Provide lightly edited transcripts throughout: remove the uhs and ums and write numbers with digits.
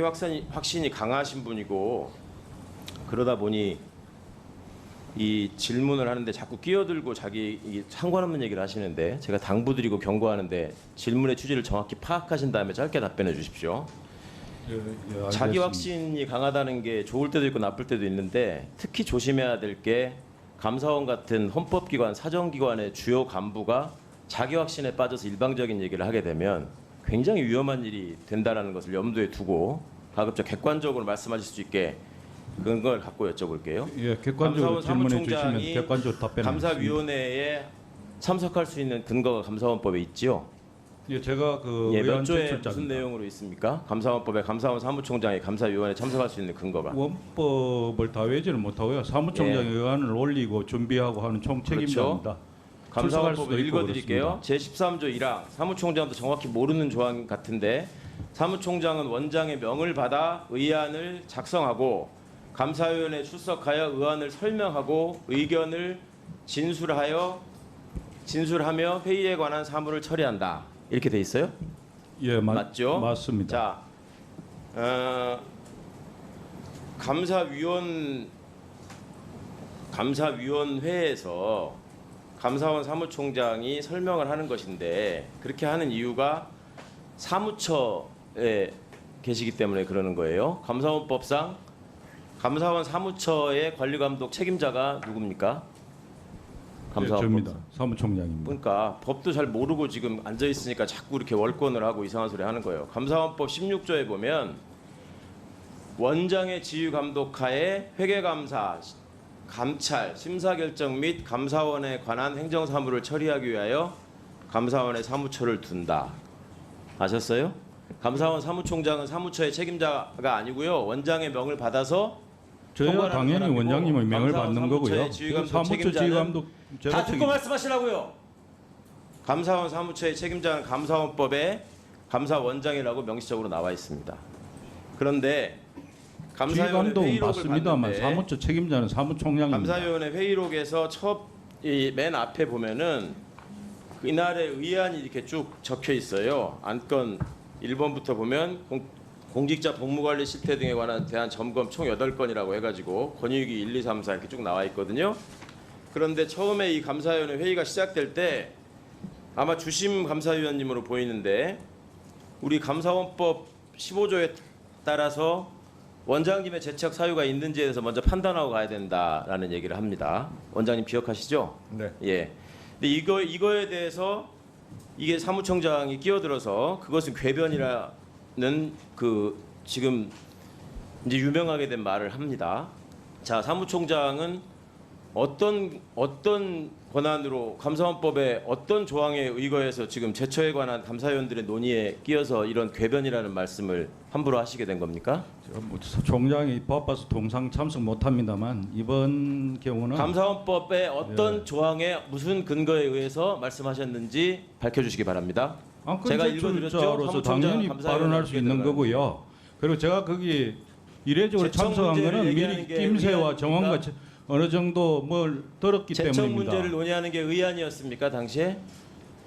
확신이 강하신 분이고 그러다 보니 이 질문을 하는데 자꾸 끼어들고 자기 상관없는 얘기를 하시는데 제가 당부드리고 경고하는데 질문의 취지를 정확히 파악하신 다음에 짧게 답변해 주십시오. 예, 자기 확신이 강하다는 게 좋을 때도 있고 나쁠 때도 있는데 특히 조심해야 될 게 감사원 같은 헌법기관, 사정기관의 주요 간부가 자기 확신에 빠져서 일방적인 얘기를 하게 되면 굉장히 위험한 일이 된다는 것을 염두에 두고 가급적 객관적으로 말씀하실 수 있게 그런 걸 갖고 여쭤볼게요. 예, 객관적으로 질문해 주시면 객관적으로 답변하겠습니다. 감사위원회에 참석할 수 있는 근거가 감사원법에 있지요. 예, 제가 그 몇 의원 조에 제출자입니다. 무슨 내용으로 있습니까? 감사원법에 감사원 사무총장이 감사위원회에 참석할 수 있는 근거가. 원법을 다 외지는 못하고요. 사무총장이 예. 의안을 올리고 준비하고 하는 총 책임자입니다. 그렇죠. 감사원법을 출석할 수도 있고 읽어드릴게요. 제13조 1항 사무총장도 정확히 모르는 조항 같은데 사무총장은 원장의 명을 받아 의안을 작성하고 감사위원회에 출석하여 의안을 설명하고 의견을 진술하며 회의에 관한 사무를 처리한다. 이렇게 돼 있어요? 예, 맞죠? 맞습니다. 자, 감사위원회에서 감사원 사무총장이 설명을 하는 것인데 그렇게 하는 이유가 사무처에 계시기 때문에 그러는 거예요. 감사원법상 감사원 사무처의 관리감독 책임자가 누굽니까? 예, 저입니다. 사무총장입니다. 그러니까 법도 잘 모르고 지금 앉아 있으니까 자꾸 이렇게 월권을 하고 이상한 소리 하는 거예요. 감사원법 16조에 보면 원장의 지휘 감독하에 회계감사, 감찰, 심사결정 및 감사원에 관한 행정사무를 처리하기 위하여 감사원의 사무처를 둔다. 아셨어요? 감사원 사무총장은 사무처의 책임자가 아니고요. 원장의 명을 받아서 저희가 당연히 원장님의 명을 받는 거고요. 사무처 지휘감독 다 듣고 말씀하시라고요. 감사원 사무처의 책임자는 감사원법에 감사원장이라고 명시적으로 나와 있습니다. 그런데 감사위원회 지휘감독은 회의록을 맞습니다만 봤는데 사무처 책임자는 사무총장입니다. 감사위원회 회의록에서 맨 앞에 보면은 이날의 의안이 이렇게 쭉 적혀 있어요. 안건 1번부터 보면 공직자 복무관리 실태 등에 관한 대한 점검 총 8건이라고 해가지고 권익위 1, 2, 3, 4 이렇게 쭉 나와 있거든요. 그런데 처음에 이 감사위원회 회의가 시작될 때 아마 주심 감사위원님으로 보이는데 우리 감사원법 15조에 따라서 원장님의 재척 사유가 있는지에 대해서 먼저 판단하고 가야 된다라는 얘기를 합니다. 원장님 기억하시죠? 네. 예. 근데 이거에 대해서 이게 사무총장이 끼어들어서 그것은 궤변이라는 그 지금 이제 유명하게 된 말을 합니다. 자, 사무총장은 어떤 권한으로 감사원법의 어떤 조항에 의거해서 지금 제처에 관한 감사위원들의 논의에 끼어서 이런 궤변이라는 말씀을 함부로 하시게 된 겁니까? 총장이 바빠서 동상 참석 못합니다만 이번 경우는 감사원법의 어떤 예. 조항에 무슨 근거에 의해서 말씀하셨는지 밝혀주시기 바랍니다. 제가 읽어드렸죠. 사무총장으로서 당연히 발언할 수 있는 거고요. 그리고 제가 거기 이례적으로 제청 참석한 문제를 거는 얘기하는 미리 게 낌새와 의안입니까? 정황과 어느 정도 뭘 들었기 제청 때문입니다. 문제를 논의하는 게 의안이었습니까 당시에?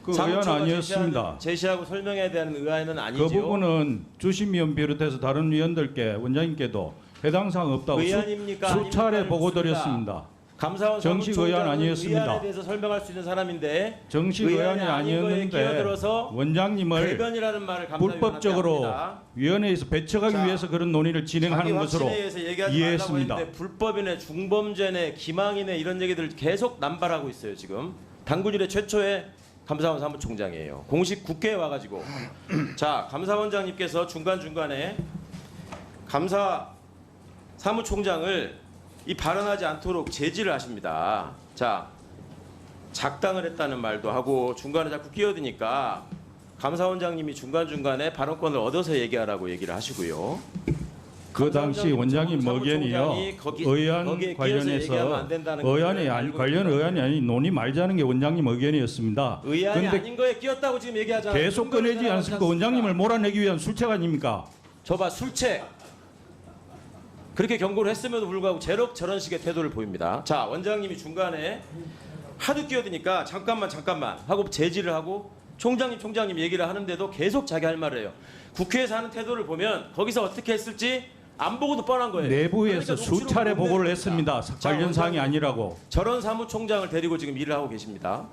그 의안 사무처가 아니었습니다. 제시하고 설명해야 되는 의안은 아니죠. 그 부분은 주심위원 비롯해서 다른 위원들께 원장님께도 해당 사항 없다고 의안입니까? 수차례 아닙니까? 보고 묻습니다. 드렸습니다. 감사원 정식 의안 사무총장은 아니었습니다. 의안에 대해서 설명할 수 있는 사람인데 정식 의안이 아닌 거에 아니었는데 끼어들어서 원장님을 궤변이라는 말을 불법적으로 합니다. 위원회에서 배척하기 자, 위해서 그런 논의를 진행하는 것으로 얘기하지 이해했습니다. 말라고 했는데 불법이네, 중범죄네, 기망이네 이런 얘기들 계속 남발하고 있어요 지금. 당군 이래 최초의 감사원 사무총장이에요. 공식 국회에 와가지고 자 감사원장님께서 중간중간에 감사 사무총장을 이 발언하지 않도록 제지를 하십니다. 자 작당을 했다는 말도 하고 중간에 자꾸 끼어드니까 감사원장님이 중간중간에 발언권을 얻어서 얘기하라고 얘기를 하시고요. 그 당시 원장님 의견이요. 의안 거기에 끼어서 관련해서 얘기하면 안 된다는 걸 알고 관련 있는 의안이 아니 논의 말자는 게 원장님 의견이었습니다. 의안이 그런데 아닌 거에 끼었다고 지금 얘기하잖아요. 계속 꺼내지 않습니까? 원장님을 몰아내기 위한 술책 아닙니까? 저봐 술책. 그렇게 경고를 했음에도 불구하고 저런 식의 태도를 보입니다. 자 원장님이 중간에 하도 끼어드니까 잠깐만 하고 제지를 하고 총장님 얘기를 하는데도 계속 자기 할 말을 해요. 국회에서 하는 태도를 보면 거기서 어떻게 했을지 안 보고도 뻔한 거예요. 내부에서 그러니까 수차례 녹취록을 보고를 보내는 했습니다. 겁니다. 자, 관련 사항이 원장님, 아니라고. 저런 사무총장을 데리고 지금 일을 하고 계십니다.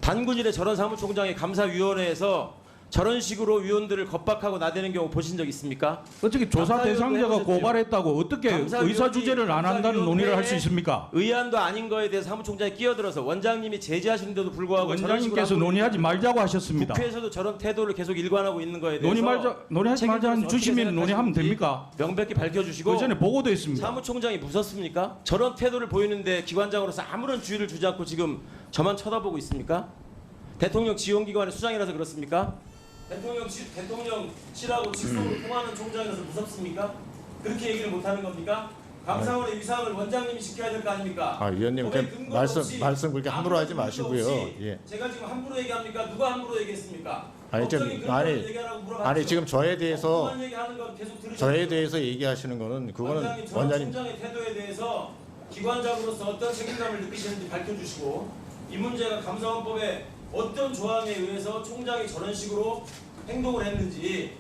단군일의 저런 사무총장이 감사위원회에서 저런 식으로 위원들을 겁박하고 나대는 경우 보신 적 있습니까? 어떻게 조사 감사위원회 대상자가 해보셨죠? 고발했다고 어떻게 감사위원이 의사 주제를 안 한다는 논의를 할 수 감사위원회에 있습니까? 의안도 아닌 거에 대해서 사무총장이 끼어들어서 원장님이 제지하시는데도 불구하고 저런 식으로 원장님께서 하고 논의하지 말자고 하셨습니다. 국회에서도 저런 태도를 계속 일관하고 있는 거에 대해서 논의하지 말자는 책임져서 주시면 어떻게 논의하면 생각하시는지 됩니까? 명백히 밝혀주시고 그 전에 보고도 했습니다. 사무총장이 무섭습니까? 저런 태도를 보이는데 기관장으로서 아무런 주의를 주지 않고 지금 저만 쳐다보고 있습니까? 대통령 지원기관의 수장이라서 그렇습니까? 대통령실하고 직속으로 통하는 총장이라서 무섭습니까? 그렇게 얘기를 못하는 겁니까? 감사원의 위상을 원장님이 지켜야 될 거 아닙니까? 아, 위원님 법에 그 근거 말씀 없이 그렇게 함부로 하지 아무런 마시고요. 근거 없이 예. 제가 지금 함부로 얘기합니까? 누가 함부로 얘기했습니까? 아니, 좀- 법적인 근거를 아니, 얘기하라고 물어봤죠. 아니 지금 저에 대해서 엉뚱한 얘기하는 건 계속 들으셨죠? 저에 대해서 얘기하시는 거는 그거는 원장님, 저런 원장님 총장의 태도에 대해서 기관장으로서 어떤 책임감을 느끼시는지 밝혀주시고 이 문제가 감사원법에 어떤 조항에 의해서 총장이 저런 식으로 행동을 했는지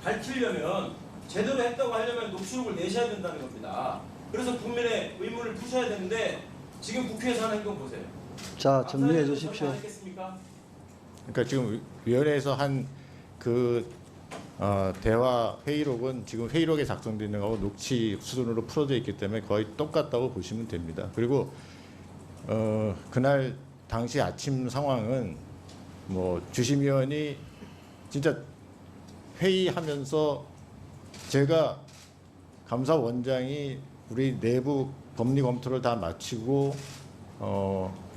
밝히려면 제대로 했다고 하려면 녹취록을 내셔야 된다는 겁니다. 그래서 국민의 의문을 푸셔야 되는데 지금 국회에서 하는 행동 보세요. 자, 정리해 주십시오. 안 했겠습니까? 그러니까 지금 위원회에서 한 그 대화 회의록은 지금 회의록에 작성되어 있는 거하고 녹취 수준으로 풀어져 있기 때문에 거의 똑같다고 보시면 됩니다. 그리고 그날 당시 아침 상황은 뭐 주심위원이 진짜 회의하면서 제가 감사원장이 우리 내부 법리 검토를 다 마치고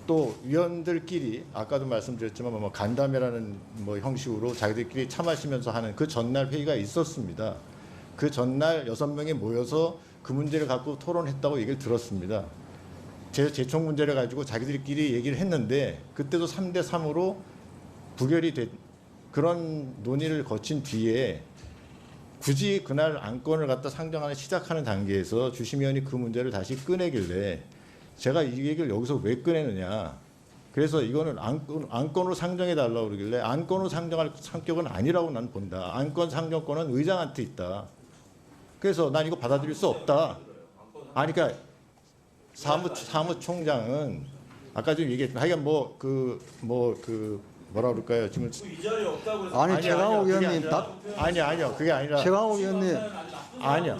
또 위원들끼리 아까도 말씀드렸지만 뭐 간담회라는 뭐 형식으로 자기들끼리 차 마시면서 하는 그 전날 회의가 있었습니다. 그 전날 6명이 모여서 그 문제를 갖고 토론했다고 얘기를 들었습니다. 재총 문제를 가지고 자기들끼리 얘기를 했는데 그때도 3대 3으로 부결이 된 그런 논의를 거친 뒤에 굳이 그날 안건을 갖다 상정하는 시작하는 단계에서 주심위원이 그 문제를 다시 꺼내길래 제가 이 얘기를 여기서 왜 꺼내느냐. 그래서 이거는 안건으로 상정해 달라고 그러길래 안건으로 상정할 성격은 아니라고 난 본다. 안건 상정권은 의장한테 있다. 그래서 난 이거 받아들일 수 없다. 아니 그러니까 사무총장은 아까 좀 얘기했지만 하여간 뭐라 그럴까요? 지금 이 자리에 없다고 해서 아니, 아니요, 최강욱 그게 위원님 아니라- 답, 아니요 그게 아니라 최강욱 위원님 아니요.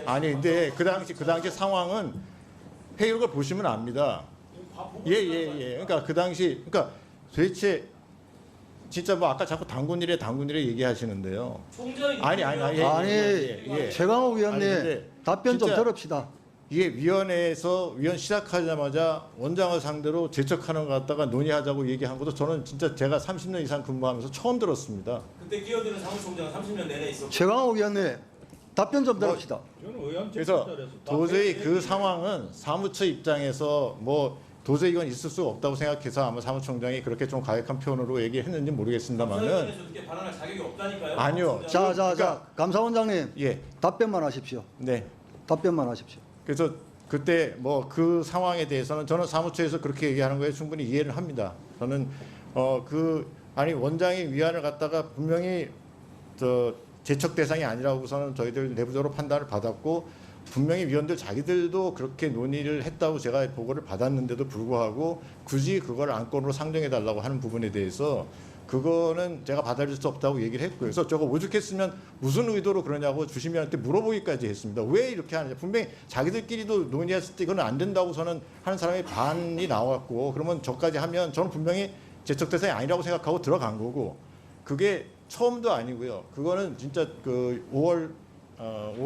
아니 근데 그 당시 상황은 회의록을 보시면 압니다. 예. 그러니까 그 당시 그러니까 도대체 진짜 뭐 아까 자꾸 당군일에 얘기하시는데요. 아니. 예. 최강욱 위원님 아니, 근데 답변 좀 진짜 들읍시다. 이게 위원회에서 위원 시작하자마자 원장을 상대로 재척하는 것 갖다가 논의하자고 얘기한 것도 저는 진짜 제가 30년 이상 근무하면서 처음 들었습니다. 그때 끼어드는 사무총장은 30년 내내 있었고 최강욱 위원님 답변 좀 들읍시다. 그래서 도저히 그 상황은 사무처 입장에서 뭐 도저히 이건 있을 수가 없다고 생각해서 아마 사무총장이 그렇게 좀 가혹한 표현으로 얘기했는지 모르겠습니다만은 감사위원회에서 그렇게 발언할 자격이 없다니까요. 아니요. 자, 그러니까- 감사원장님 예, 답변만 하십시오. 네. 답변만 하십시오. 그래서 그때 뭐 그 상황에 대해서는 저는 사무처에서 그렇게 얘기하는 거에 충분히 이해를 합니다. 저는 아니 원장이 위안을 갖다가 분명히 재척 대상이 아니라고서는 저희들 내부적으로 판단을 받았고 분명히 위원들 자기들도 그렇게 논의를 했다고 제가 보고를 받았는데도 불구하고 굳이 그걸 안건으로 상정해 달라고 하는 부분에 대해서 그거는 제가 받아들일 수 없다고 얘기를 했고요. 그래서 저거 오죽했으면 무슨 의도로 그러냐고 주심위원한테 물어보기까지 했습니다. 왜 이렇게 하느냐. 분명히 자기들끼리도 논의했을 때 이건 안 된다고 저는 하는 사람이 반이 나왔고 그러면 저까지 하면 저는 분명히 재척 대상이 아니라고 생각하고 들어간 거고 그게 처음도 아니고요. 그거는 진짜 그 5월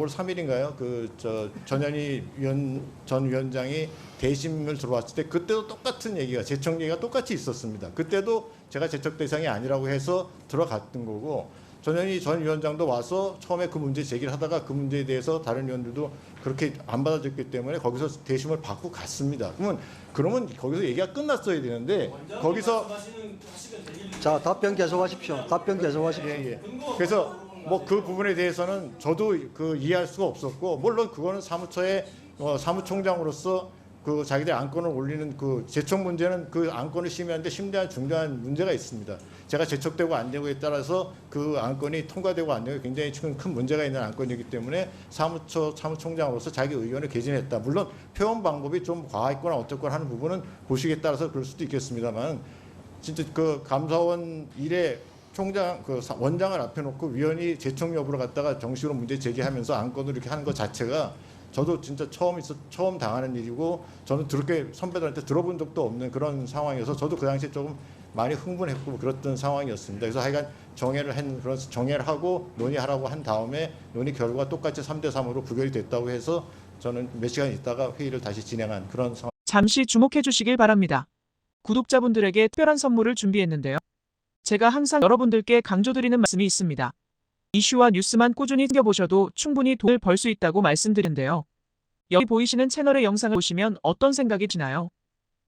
3일인가요? 전현희 전 위원장이 대심을 들어왔을 때 그때도 똑같은 얘기가 재척 얘기가 똑같이 있었습니다. 그때도 제가 재척 대상이 아니라고 해서 들어갔던 거고 전현희 전 위원장도 와서 처음에 그 문제 제기를 하다가 그 문제에 대해서 다른 위원들도 그렇게 안 받아줬기 때문에 거기서 대심을 받고 갔습니다. 그러면 거기서 얘기가 끝났어야 되는데 거기서 자, 답변 계속하십시오. 답변 계속하십시오. 예. 그래서 뭐 그 부분에 대해서는 저도 그 이해할 수가 없었고 물론 그거는 사무처의 사무총장으로서 그 자기들 안건을 올리는 그 제촉 문제는 그 안건을 심의하는데 심대한 중대한 문제가 있습니다. 제가 제촉되고 안 되고에 따라서 그 안건이 통과되고 안 되고 굉장히 지금 큰 문제가 있는 안건이기 때문에 사무총장으로서 자기 의견을 개진했다. 물론 표현 방법이 좀 과했거나 어떻거나 하는 부분은 보시기에 따라서 그럴 수도 있겠습니다만 진짜 그 감사원 일에 총장 그 원장을 앞에 놓고 위원이 제청 여부를 갖다가 정식으로 문제 제기하면서 안건을 이렇게 하는 것 자체가 저도 진짜 처음 당하는 일이고 저는 그렇게 선배들한테 들어본 적도 없는 그런 상황이어서 저도 그 당시에 조금 많이 흥분했고 그랬던 상황이었습니다. 그래서 하여간 정회를 하고 논의하라고 한 다음에 논의 결과가 똑같이 3대3으로 부결이 됐다고 해서 저는 몇 시간 있다가 회의를 다시 진행한 그런 상황. 잠시 주목해 주시길 바랍니다. 구독자분들에게 특별한 선물을 준비했는데요. 제가 항상 여러분들께 강조드리는 말씀이 있습니다. 이슈와 뉴스만 꾸준히 챙겨보셔도 충분히 돈을 벌 수 있다고 말씀드리는데요. 여기 보이시는 채널의 영상을 보시면 어떤 생각이 드나요?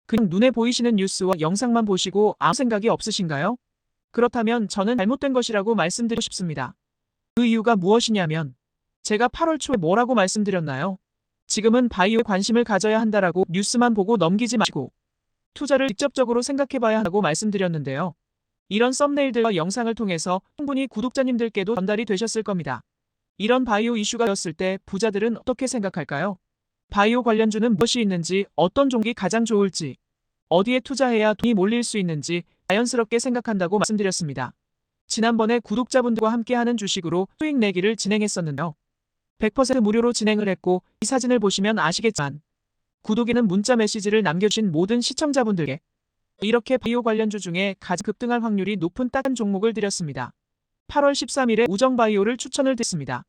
그냥 눈에 보이시는 뉴스와 영상만 보시고 아무 생각이 없으신가요? 그렇다면 저는 잘못된 것이라고 말씀드리고 싶습니다. 그 이유가 무엇이냐면 제가 8월 초에 뭐라고 말씀드렸나요? 지금은 바이오에 관심을 가져야 한다라고 뉴스만 보고 넘기지 마시고 투자를 직접적으로 생각해봐야 한다고 말씀드렸는데요. 이런 썸네일들과 영상을 통해서 충분히 구독자님들께도 전달이 되셨을 겁니다. 이런 바이오 이슈가 되었을 때 부자들은 어떻게 생각할까요? 바이오 관련주는 무엇이 있는지, 어떤 종목이 가장 좋을지, 어디에 투자해야 돈이 몰릴 수 있는지 자연스럽게 생각한다고 말씀드렸습니다. 지난번에 구독자분들과 함께하는 주식으로 수익 내기를 진행했었는데요. 100% 무료로 진행을 했고 이 사진을 보시면 아시겠지만 구독에는 문자 메시지를 남겨주신 모든 시청자분들께 이렇게 바이오 관련주 중에 가장 급등할 확률이 높은 딱 한 종목을 드렸습니다. 8월 13일에 우정바이오를 추천을 드렸습니다.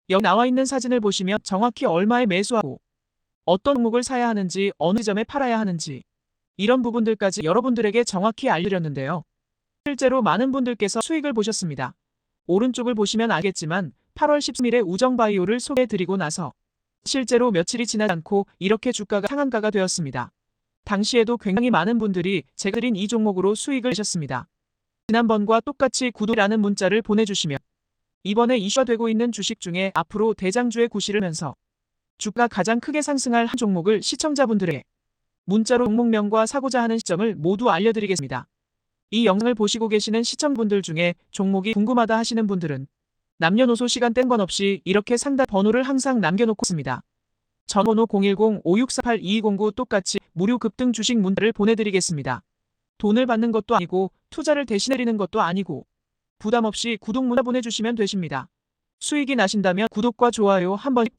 여기 나와 있는 사진을 보시면 정확히 얼마에 매수하고 어떤 종목을 사야 하는지 어느 점에 팔아야 하는지 이런 부분들까지 여러분들에게 정확히 알려드렸는데요. 실제로 많은 분들께서 수익을 보셨습니다. 오른쪽을 보시면 알겠지만 8월 13일에 우정바이오를 소개해드리고 나서 실제로 며칠이 지나지 않고 이렇게 주가가 상한가가 되었습니다. 당시에도 굉장히 많은 분들이 제가 드린 이 종목으로 수익을 내셨습니다. 지난번과 똑같이 구독이라는 문자를 보내주시면 이번에 이슈가 되고 있는 주식 중에 앞으로 대장주의 구실을 하면서 주가 가장 크게 상승할 한 종목을 시청자분들에게 문자로 종목명과 사고자 하는 시점을 모두 알려드리겠습니다. 이 영상을 보시고 계시는 시청분들 중에 종목이 궁금하다 하시는 분들은 남녀노소 시간 뗀 건 없이 이렇게 상담 번호를 항상 남겨놓고 있습니다. 전번호 010-5648-2209 똑같이 무료 급등 주식 문자를 보내드리겠습니다. 돈을 받는 것도 아니고 투자를 대신해드리는 것도 아니고 부담 없이 구독 문자 보내주시면 되십니다. 수익이 나신다면 구독과 좋아요 한 번씩